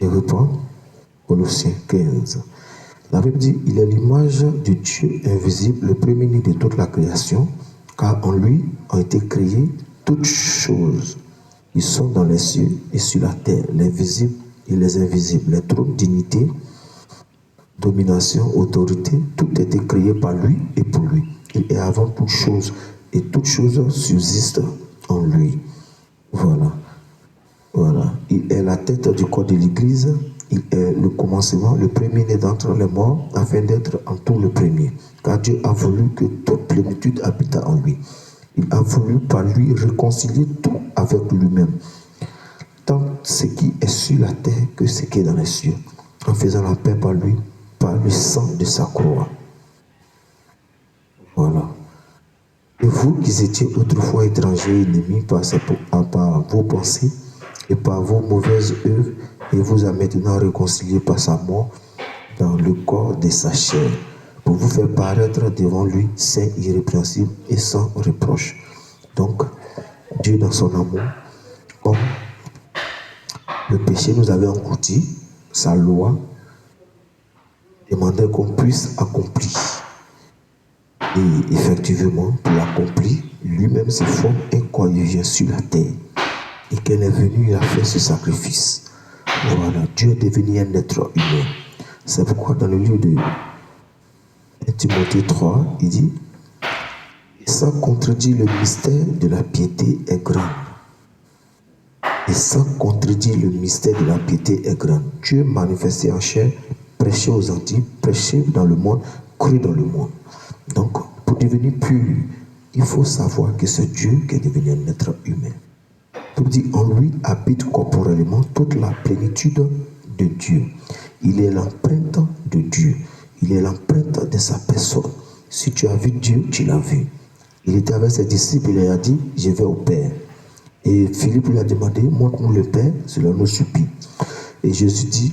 Je reprends Colossiens 15. La Bible dit, il est l'image de Dieu invisible, le premier-né de toute la création, car en lui ont été créées toutes choses. Ils sont dans les cieux et sur la terre, les visibles et les invisibles, les trônes, dignités, domination, autorité, tout a été créé par lui et pour lui. Il est avant toute chose et toute chose subsiste en lui. Voilà. Il est la tête du corps de l'Église. Il est le commencement, le premier-né d'entre les morts, afin d'être en tout le premier. Car Dieu a voulu que toute plénitude habitât en lui. Il a voulu par lui réconcilier tout avec lui-même, tant ce qui est sur la terre que ce qui est dans les cieux, en faisant la paix par lui, par le sang de sa croix. Voilà. Et vous qui étiez autrefois étrangers et ennemis par vos pensées et par vos mauvaises œuvres, il vous a maintenant réconciliés par sa mort dans le corps de sa chair, pour vous faire paraître devant lui saint, irrépréhensible et sans reproche. Donc, Dieu dans son amour, comme le péché nous avait englouti, sa loi demandait qu'on puisse accomplir. Et effectivement, pour l'accomplir, lui-même se forme un corps sur la terre. Et qu'elle est venue, il a fait ce sacrifice. Voilà, Dieu est devenu un être humain. C'est pourquoi dans le livre de Timothée 3, il dit, et sans contredire le mystère de la piété est grand. Et sans contredire le mystère de la piété est grand. Dieu manifesté en chair, prêché aux Antilles, prêché dans le monde, cru dans le monde. Donc, pour devenir pur, il faut savoir que c'est Dieu qui est devenu un être humain. Pour dire, en lui habite corporellement toute la plénitude de Dieu. Il est l'empreinte de Dieu. Il est l'empreinte de sa personne. Si tu as vu Dieu, tu l'as vu. Il était avec ses disciples, il a dit, je vais au Père. Et Philippe lui a demandé, montre-nous le Père, cela nous suffit. Et Jésus dit,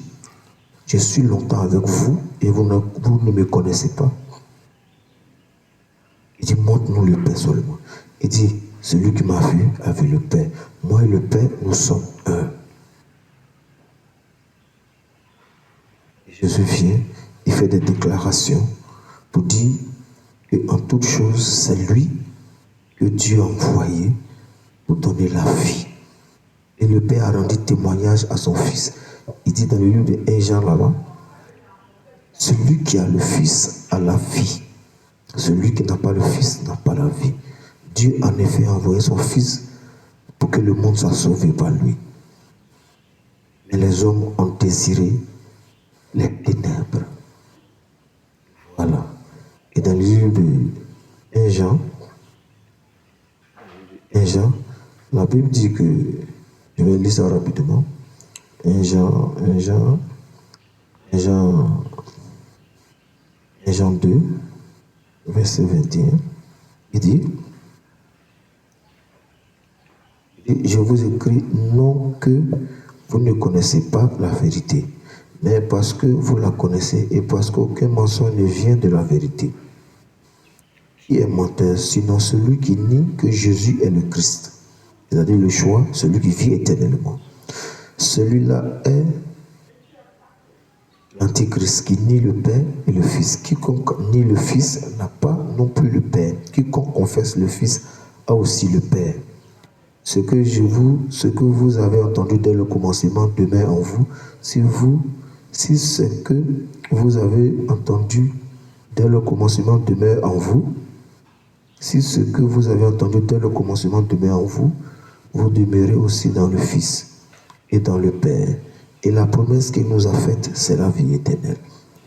je suis longtemps avec vous et vous ne me connaissez pas. Il dit, montre-nous le Père seulement. Il dit, celui qui m'a vu a vu le Père. Moi et le Père, nous sommes un. Et Jésus vient, il fait des déclarations pour dire qu'en toute chose, c'est lui que Dieu a envoyé pour donner la vie. Et le Père a rendu témoignage à son Fils. Il dit dans le livre de 1 Jean là-bas, celui qui a le Fils a la vie. Celui qui n'a pas le Fils n'a pas la vie. Dieu en effet a envoyé son Fils pour que le monde soit sauvé par lui. Mais les hommes ont désiré les ténèbres. Voilà. Et dans le livre de 1 Jean, la Bible dit que, je vais lire ça rapidement, 1 Jean 2, verset 21, il dit, je vous écris non que vous ne connaissez pas la vérité, mais parce que vous la connaissez et parce qu'aucun mensonge ne vient de la vérité. Qui est menteur, sinon celui qui nie que Jésus est le Christ, c'est-à-dire le choix, celui qui vit éternellement. Celui-là est l'Antichrist qui nie le Père et le Fils. Quiconque nie le Fils n'a pas non plus le Père. Quiconque confesse le Fils a aussi le Père. Ce que vous avez entendu dès le commencement demeure en vous. Si ce que vous avez entendu dès le commencement demeure en vous, si ce que vous avez entendu dès le commencement demeure en vous, vous demeurez aussi dans le Fils et dans le Père. Et la promesse qu'il nous a faite, c'est la vie éternelle.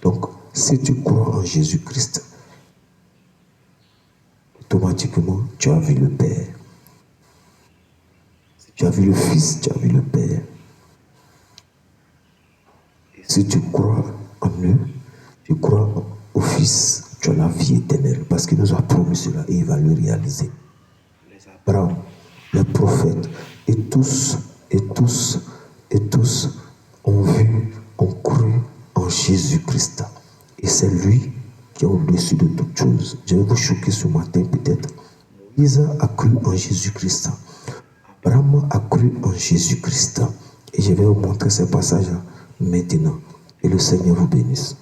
Donc, si tu crois en Jésus-Christ, automatiquement, tu as vu le Père. Si tu as vu le Fils, tu as vu le Père. Et si tu crois en eux, tu crois au Fils, tu as la vie éternelle. Parce qu'il nous a promis cela et il va le réaliser. Les Abraham, les prophètes, et tous ont vu, ont cru en Jésus-Christ. Et c'est lui qui est au-dessus de toutes choses. Je vais vous choquer ce matin peut-être. Moïse a cru en Jésus-Christ. Abraham a cru en Jésus-Christ. Et je vais vous montrer ces passages maintenant. Et le Seigneur vous bénisse.